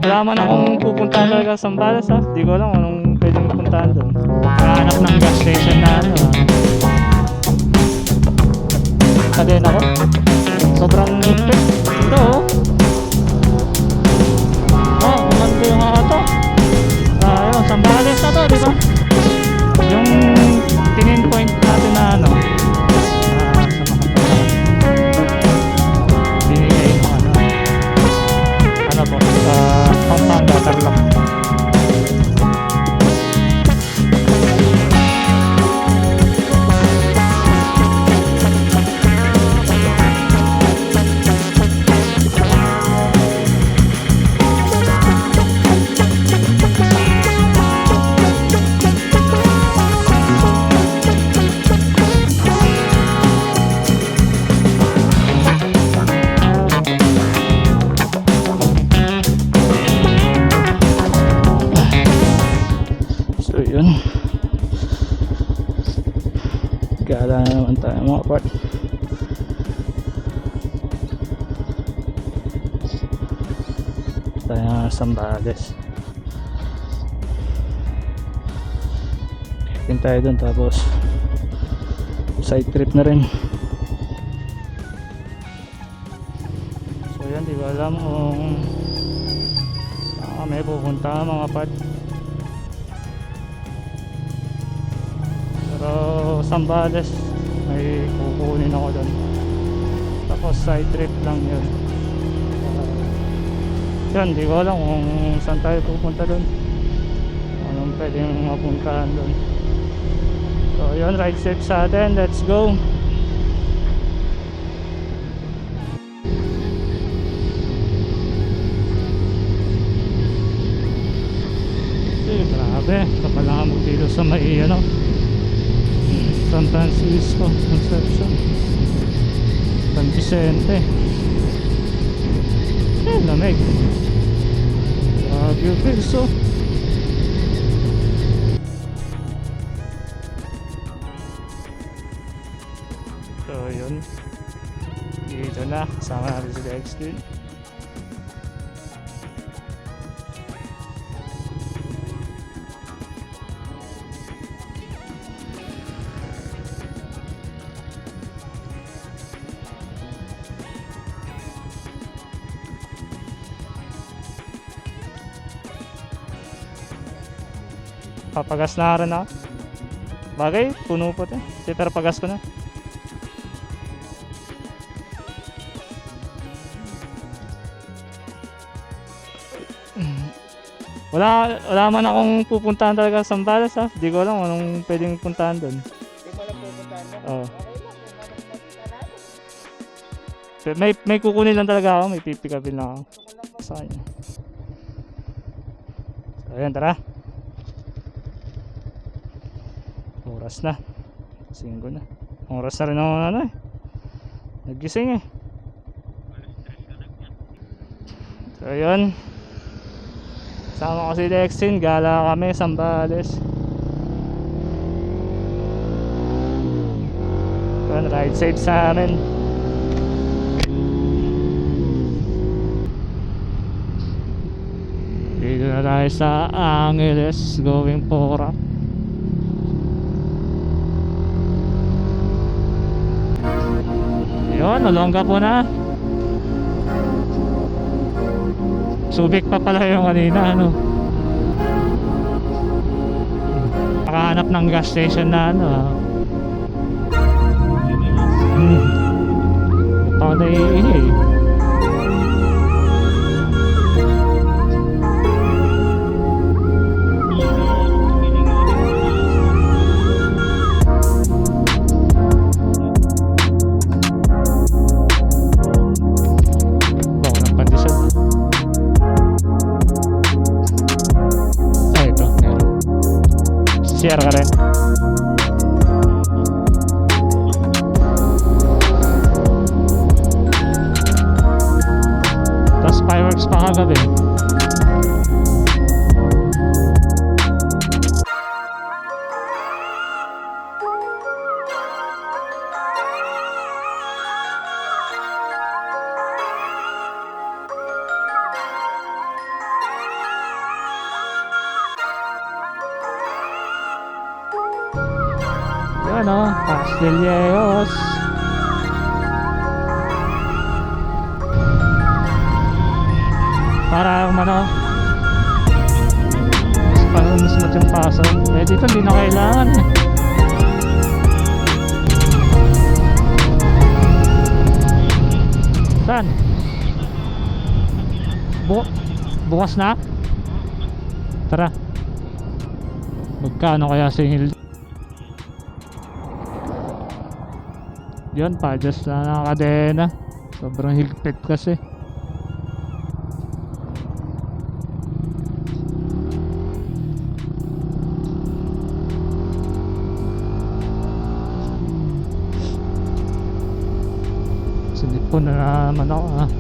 wala man akong pupuntahan talaga sa Zambales ha. Di ko alam kung anong pwedeng puntahan doon. Nakahanap ng gas station na ano ha. Kadin ako. Sobrang higpit. Ito oh. Oh, umando yung ito. Ayun, Zambales na to, di ba? Yung tingin point natin na ano. Sa mga binigay ng ano. Ano po, sa Pampanga, Tarlac. So yun, gala na naman tayo mga part. Tayo nga Zambales. Kain tayo dun tapos side trip na rin. So yan, di ba alam kung may pupunta mga part. Pero Zambales may kukunin ako doon, tapos side trip lang yun. Yun, di ko alam kung saan tayo pupunta doon, anong pwedeng mapuntahan doon. So yun, ride safe sa atin, let's go. Grabe, kapalangamog dito sa may ano, San Francisco, Conception, San Vicente. Lamig. Baguio Pilso. So yun, dito na, kasama natin si Dexter. Papagas na rin ako. Bagay, puno po ito. Pero pagas ko na. Wala man akong pupuntahan talaga sa Zambales ha. Di ko alam anong pwedeng puntahan doon. Di mo lang pupuntahan mo? Oo. Okay lang, May kukunin lang talaga ako. May pipikapin lang ako sa kanya. So ayan, tara. Oras na, 5 na. Oras na rin ako ano eh, nagising eh. So yun, sama ko si Dexin, gala kami Zambales. Yun, ride safe sa amin. Dito na tayo sa Angeles, going for up. Yun, nalongga po na. Subic pa pala yung kanina ano. Nakahanap ng gas station na ano ha. Ako naiihi eh. Share ka rin. Tapos fireworks pa kagabi. Ayan o, Castilleos. Para umano mas smooth yung paso. Eh dito hindi na kailangan eh. Saan? Bukas na? Tara. Magkano kaya singil? Yun, pa-adjust na ng kadena. Sobrang higpit kasi. Sinipon na naman ako ah.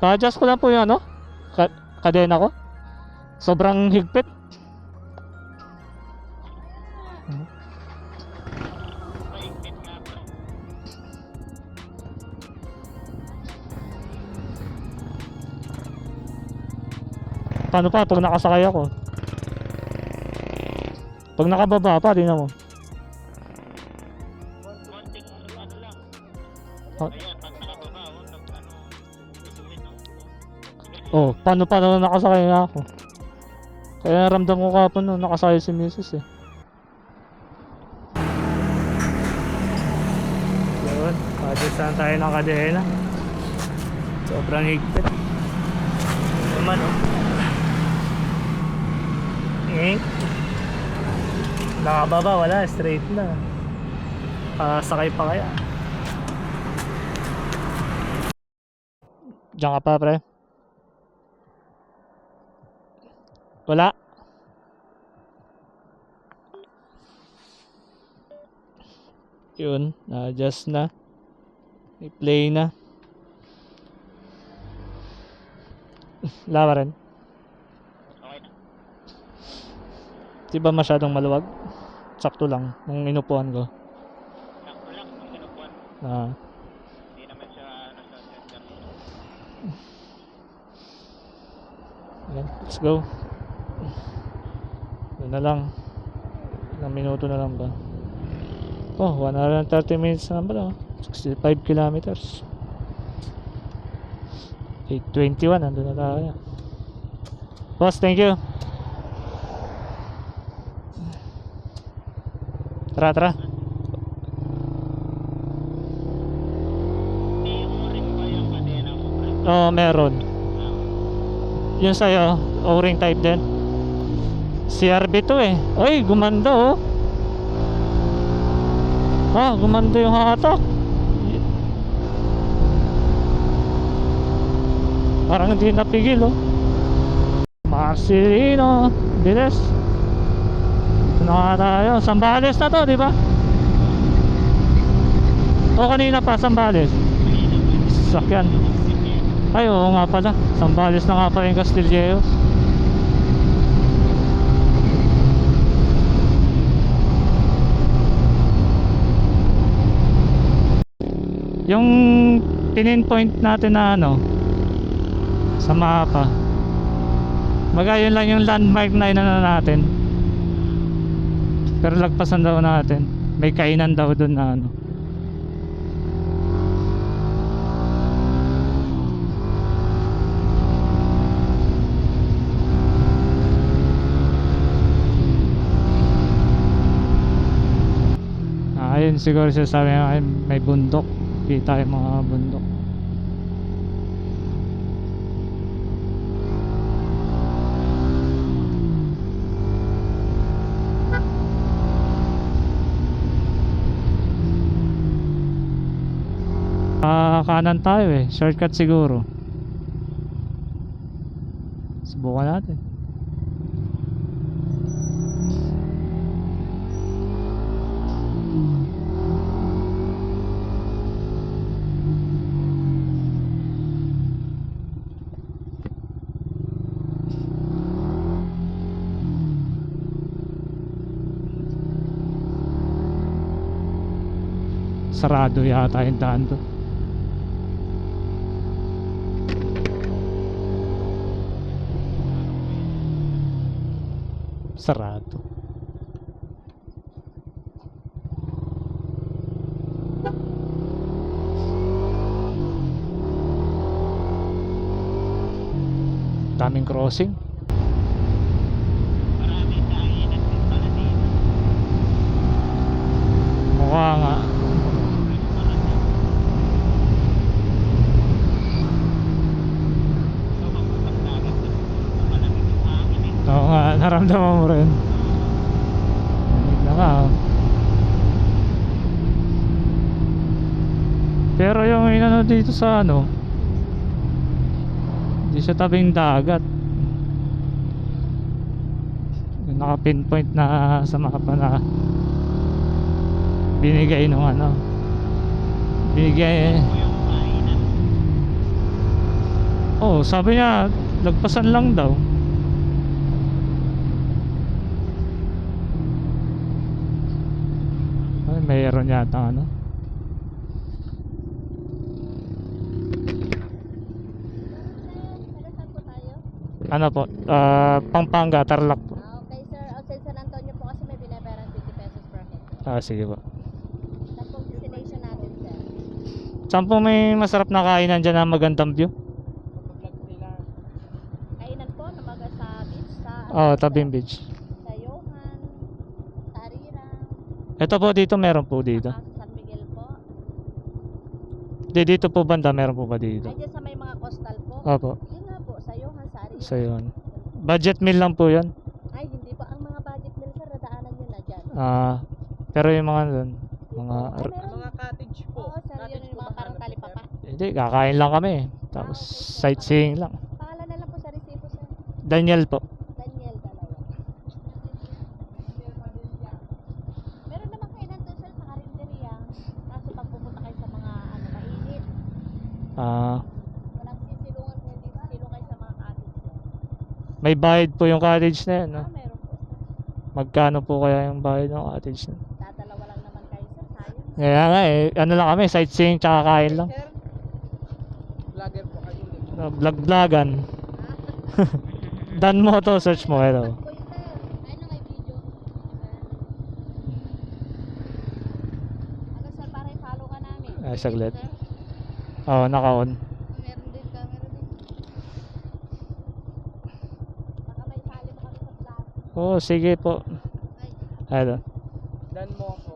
Pa-adjust ko lang po yung ano, kadena ko. Sobrang higpit. Paano pa pag nakasakay ako? Pag nakababa pa, tingnan mo. Konting ano lang. Oh. Ayan, pag nakababa, Oh, paano pa na nakasakay nga ako? Kaya naramdam ko kapon nung nakasakay si Mrs. eh. Yun, pajusan tayo ng kadena. Sobrang higpit. Naman oh. Nakababa, wala, straight na. Sakay pa kaya. Diyan ka pa pre? Wala. Yun, na-adjust na. I-play na. Wala pa rin. okay na. Di ba masyadong maluwag? Sakto lang, nung inupuan ko. Sakto lang, kung sinupuan. Hindi naman siya nasa center. Yan, let's go. Yun na lang. Ilang minuto na lang ba? Oh, 1 hour and 30 minutes na ba? 65 kilometers. 8:21, nandun na tayo. Boss, thank you. Tara, tara. May o-ring ba yung kadena mo? Oo, meron. Yun sa'yo, O-ring type din. CRB to eh. Ay, gumanda oh. Ah, gumanda yung hatak. Parang hindi napigil oh. Marcelino, bilis. Ito na nga tayo. Sambales na to, di ba? O kanina pa, Sambales. Sakyan. Ay, oo nga pala. Sambales na nga pala yung Castilleos. Yung pinin-point natin na ano sa mapa, magayon lang yung landmark na inano natin, pero lagpasan daw natin. May kainan daw dun na ano. Ayun siguro siya sabi nga may bundok. Kita yung mga bundok. Kanan tayo eh. Shortcut siguro. Subukan natin. Sarado yata yung daan to. Sarado. Daming crossing. Maraming kainan din pala dito. Mukha nga. So, magpapag dagat na malamig yung hangin eh. Oo nga, naramdaman mo rin. Lamig na nga. Oh. Pero yung inano dito sa ano, di siya tabing dagat. Yung naka-pinpoint na sa mapa na binigay nung ano, binigay. Ito yung kainan. Oh, sabi niya lagpasan lang daw. Ay, mayroon yata ano. Saan po tayo? Ano po? Pampanga, Tarlac po. Okay sir, outside San Antonio po kasi may binabayaran 50 pesos per head. Sige po. Saan po destination natin sir? Saan po may masarap na kainan dyan na magandang view? Vlog sila. Kainan po na mga sa beach, sa Oh, tabing beach. Sa Johan, sa Arirang, Ito po dito, meron po dito. sa San Miguel po. Dito po banda, meron po ba dito? Ay dyan sa may mga coastal po. Opo, Yun nga po, sa Johan, sa Arirang. so yun. Budget meal lang po yun. Ay hindi po, ang mga budget meal sir, nadaanan nyo na dyan. Pero yung mga dun, mga... Ay, meron. Mga cottage po. Oo sir, yun yung mga parang talipapa. Hindi, kakain lang kami. Tapos sightseeing lang. Pangalan na lang po sa resibo sir. Daniel po. Daniel, dalawa. Meron naman kainan doon sir sa Carinderia. Kaso pag pumunta kayo sa mga ano, mainit. Walang sisilungan kung hindi sisilong kayo sa mga cottage sir. May bayad po yung cottage na yun. No? Meron po sir. Magkano po kaya yung bayad ng cottage na? Dadalawa lang naman kayo sir, sayang. Kaya nga eh, ano lang kami, sightseeing tsaka kain lang. Vlogger po kayo. Vlog-vlogan. Dan mo to, search mo. Hello. Boy sir, ayun na may video. Ano sir, para i-follow ka namin. Ay, saglit. Sir, Oh, naka-on. meron din camera din. Baka may sali mo kami sa vlog. Oh, sige po. Ay, Hello. Dan mo ako.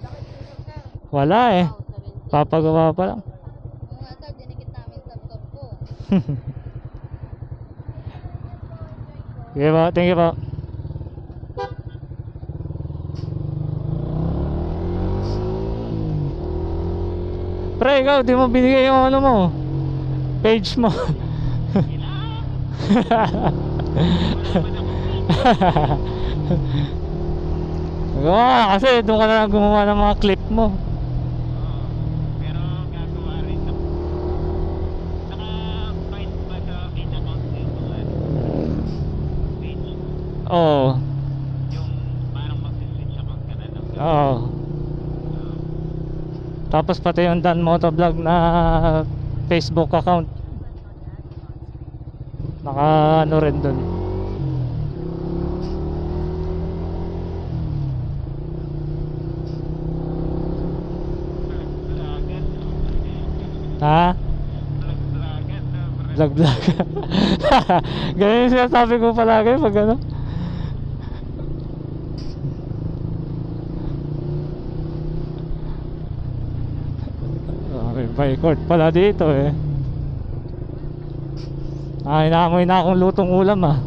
Bakit dito sir? Wala eh. wow, 70. Papagawa pa lang. Oo nga sir, dinikit namin sa top ko. Sige po, thank you po. Pre, ikaw, di mo binigay yung ano mo. Page mo. Gawa kasi doon ka na lang gumawa ng mga clip mo. Pero gagawa rin ako. Naka-find ba sa main account ko yung mga page? Oo. Yung parang mag-switch account ka na ng Oo. Tapos pati yung Dan Motovlog na Facebook account. Naka ano rin doon. vlogan. Ha? Vlogan na. Vlog vlog. Ganyan yung sinasabi ko palagi pag ano. May record pala dito eh. Inaamoy na akong lutong ulam ah.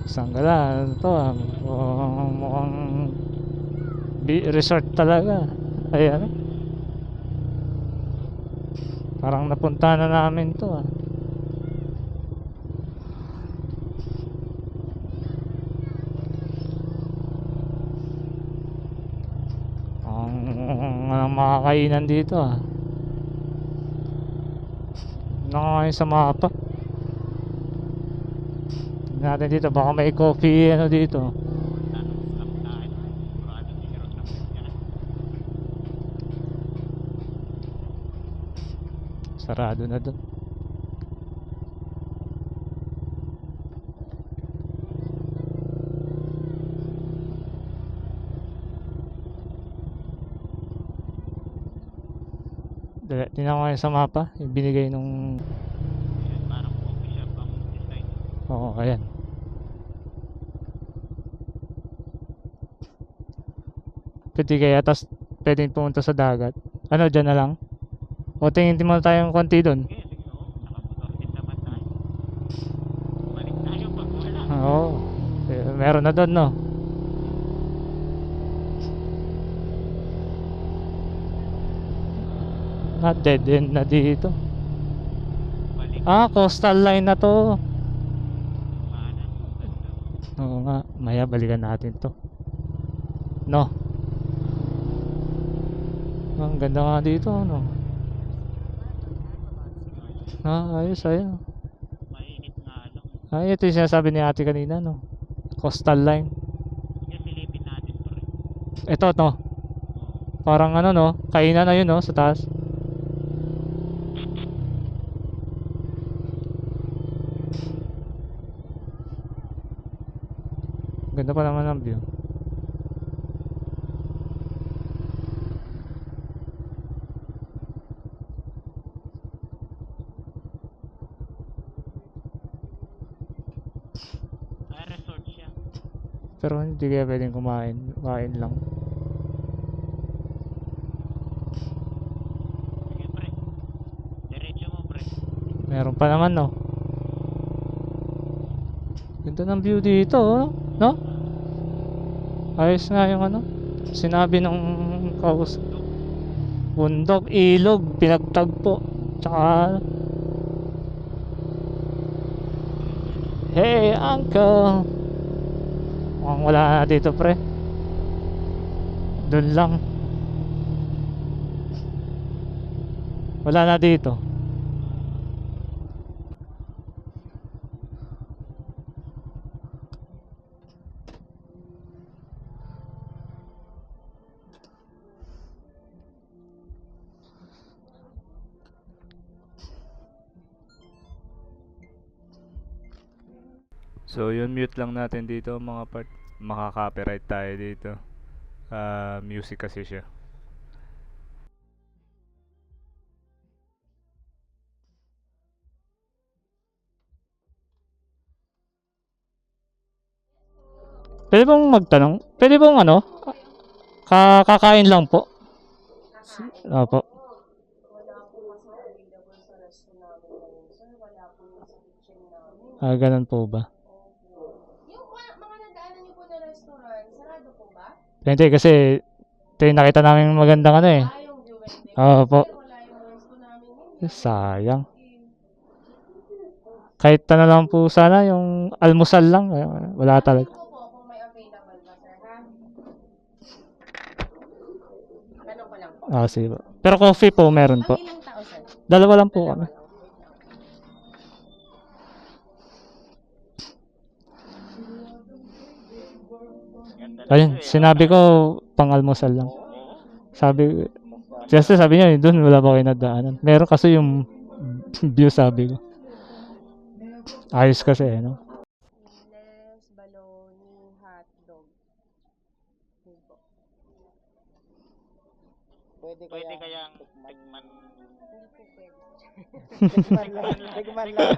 Sanggala, ano to ah, mukhang resort talaga. Ayan. Parang napunta na namin to ah. Ang mga kainan dito ah. Nakakain sa mapa. Tignan natin dito, baka may coffee ano dito. Sarado na dun. Tingnan ko ngayon sa mapa, yung binigay nung... Parang coffee shop ang design. Oo, ayan. Pwede kaya, tas pwedeng pumunta sa dagat. Ano, dyan na lang? O tingin mo tayong konti dun? Sige, sige, oo. Nakamotor din naman tayo. Balik tayo pag wala. Oo. Meron na dun, no? Dead end na dito. Balik. Coastal line na to. Manan. Oo nga, maya balikan natin to. No. Ang ganda nga dito, no? Ayos, ayos. Mainit nga lang. Ay, ito yung sinasabi ni ate kanina, no? Coastal line. Sige, silipin natin to rin. Ito, no? Parang ano, no? Kainan na yun, no? Sa taas. Ganda pa naman ang view. Resort siya. Pero hindi kaya pwedeng kumain. Kumain lang. Sige, pre. Diretso mo, pre. Meron pa naman, no? Ganda ng view dito, oh. No? Ayos nga yung ano. Sinabi nung kaus. Bundok, ilog, pinagtagpo. Tsaka... Hey, uncle! Mukhang wala na dito, pre. Doon lang. Wala na dito. So yun, mute lang natin dito mga part. Maka-copyright tayo dito. Music kasi siya. Pwede bang magtanong? Pwede bang ano? Kakain lang po. Opo. Ganun po ba? Yung mga nadaanan niyo po na restaurant, sarado po ba? Hindi kasi ito yung nakita namin magandang ano eh. Yung view window. Opo. Wala yung resto namin. Sayang. Kahit na lang po sana yung almusal lang. Wala talaga. Tanong ko po kung may available ba, sir, ha? Tanong ko lang po. Sige po. Pero coffee po meron po. Ang ilang tao, sir? Dalawa lang po kami. Ayun, sinabi ko pang almusal lang. Sabi niya, doon wala ba kayo nadaanan? Meron kasi yung view sabi ko. Ayos kasi no? Chiles, baloney, hotdog. Pwede kayang tikman. Tigman lang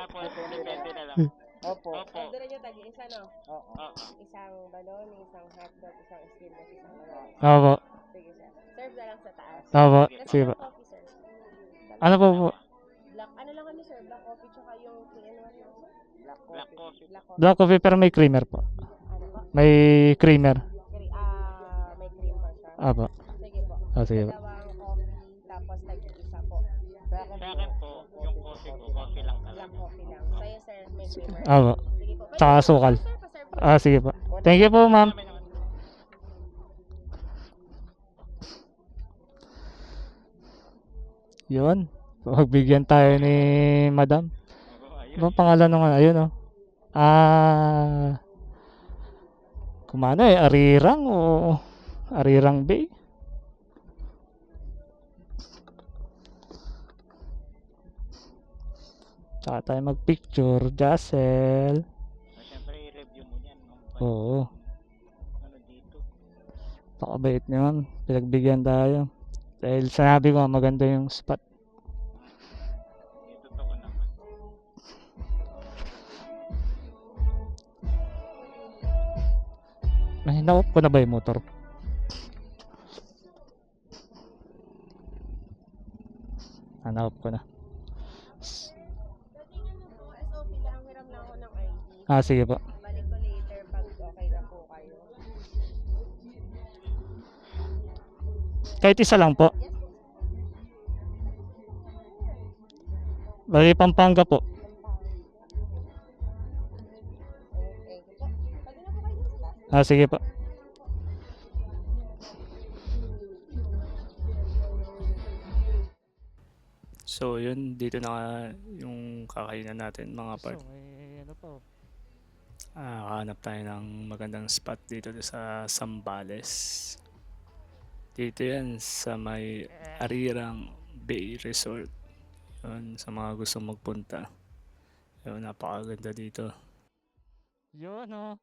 Tapos, depende na lang. Opo. Opo. Order nyo tag isa, no? Oo. Isang baloney, isang hotdog, isang steamless, isang baloney. Opo. Sige, sir. Serve na lang sa taas. Opo. Tapos Sige yung po. coffee, sir. Ano po po? Black, ano lang kami, sir? Black coffee tsaka yung 2-in-1 lang, sir? Black coffee. Black coffee. Black coffee pero may creamer po. Ano po? May creamer. May cream pa siya. Opo. Sige po. Sige po. Dalawang coffee, tapos tag-isa po. Sa akin po, yung coffee ko, coffee lang Black talaga. coffee lang. Sa'yo, sir, may creamer. Opo. Sige po. Tsaka sukal. Sir, pa-serve po. Sige po. Thank you po, ma'am. Yun. Pagbigyan tayo ni Madam. Oo, ayun. Ano pangalan nung ano? Ayun, oh. Kumano eh, Arirang o Arirang Bay? Tsaka tayo magpicture, Jassel. Siyempre, i-review mo yan. Oo, Ano dito? pakabait naman. Pinagbigyan tayo. Dahil sinabi ko maganda yung spot. Dito to ko naman. Ay, na-off ko na ba yung motor? Na-off ko na. Pwede nga na po, SOP lang, hiram lang ako ng ID. Sige po. Balik ko later pag okay na po kayo. Kahit isa lang po. Bali, Pampanga po. Okay po. Pwede na po kayo dun sa taas. Sige po. So yun, dito na yung kakainan natin mga part. ano po? Hanap tayo ng magandang spot dito sa Zambales. Dito yan sa may Arirang Bay Resort. Yun, sa mga gusto magpunta. Yun, napakaganda dito. Yun, oh.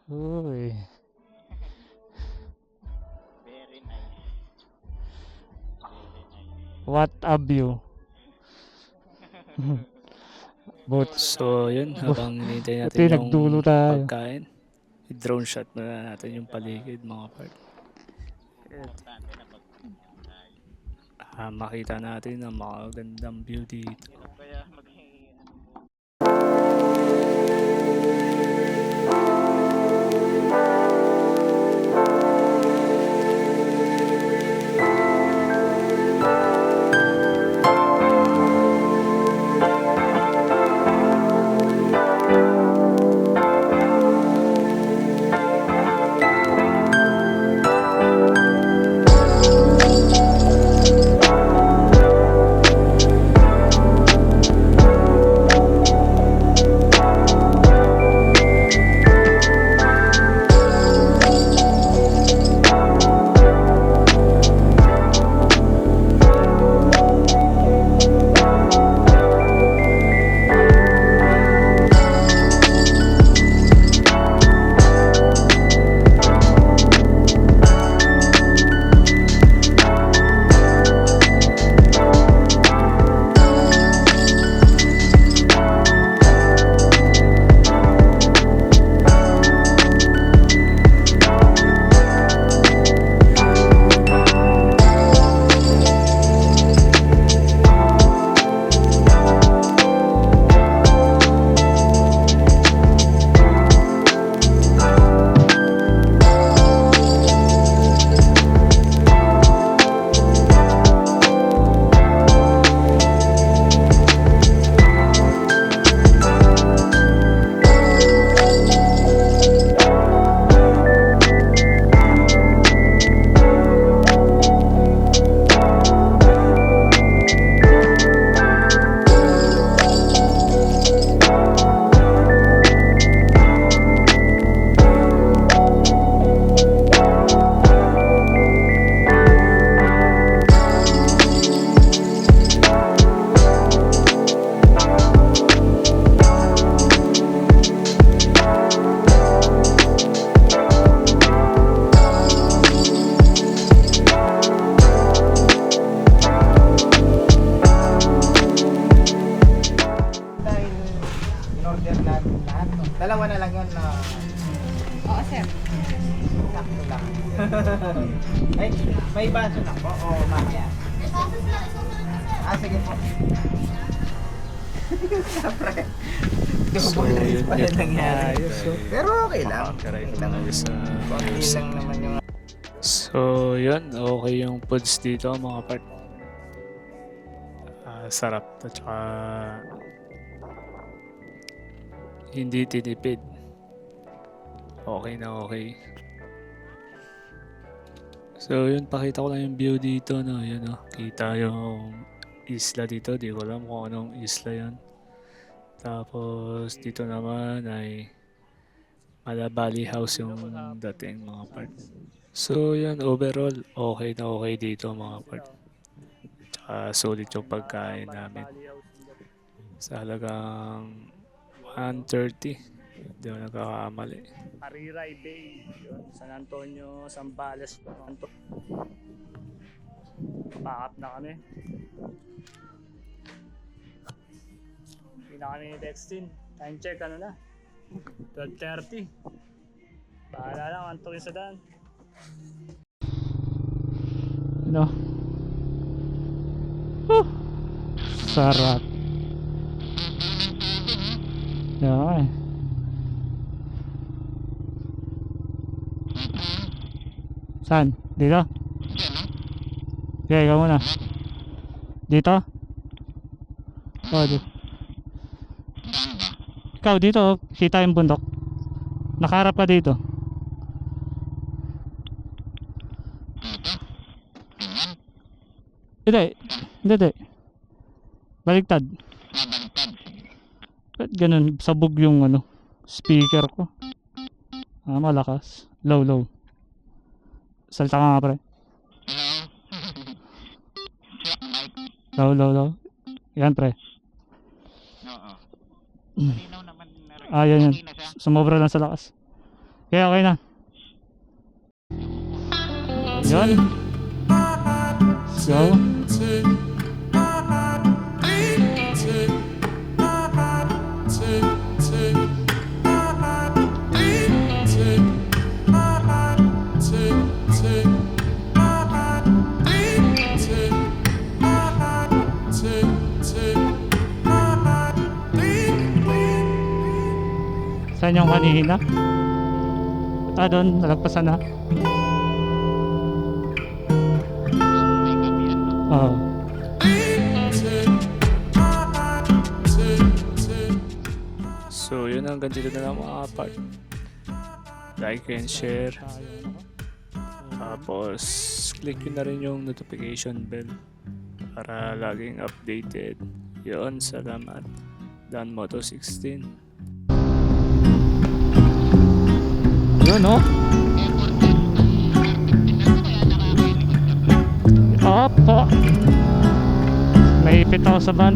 Uy. Very nice. Very nice. What a view. But, So yun, habang hinihintay buti natin yung nagdulo tayo. pagkain, i-drone shot muna natin yung paligid mga part. Importante na pag tayo. Makita natin ang magandang view dito. Hirap kaya maging Dahil in-order natin lahat. No? Dalawa na lang yun na Oo, sir. sakto lang. Ay, may baso na po. O, mamaya. Sige po. Siyempre. So Double rice yun, pala yun. nangyari. Pero okay lang. Makaka-drive Okay lang. tayo sa Konti music. lang naman yung So yun, okay yung foods dito mga part. Sarap at saka hindi tinipid. Okay na okay. So yun, pakita ko lang yung view dito, no. Yun, no. Kita yung isla dito. Di ko alam kung anong isla yan. Tapos dito naman ay Malabali House yung dating mga part. So yun, overall, okay na okay dito mga part. Tsaka solid yung pagkain namin. Sa halagang 130. Hindi ako nagkakamali. Ariray Bay, yun, San Antonio, Zambales. Pack up na kami. Hindi na kami ni Dextin. Time check, ano na? 12:30. Bahala lang, antukin sa daan. Ano? Sarap. Okay. Saan? Dito? Okay, ikaw muna. Dito? Oh, dito. Ikaw dito, kita yung bundok. Nakaharap ka dito. Hindi. Baliktad. Ba't ganun? Sabog yung ano, speaker ko. Malakas. Low. Salta ka nga, pre. Low. Yan, pre. Oo. Malinaw naman. Yan. Okay na siya. Sumobra lang sa lakas. Okay na. Yun. So. Saan yung kanina? Doon, nalagpasan na. May gabi yan, no? Oo. So yun, hanggang dito na lang mga part. Like and share. Tapos click nyo na rin yung notification bell para laging updated. Yun, salamat. Dan Moto 16. Yun, no? Opo. Naipit ako sa van.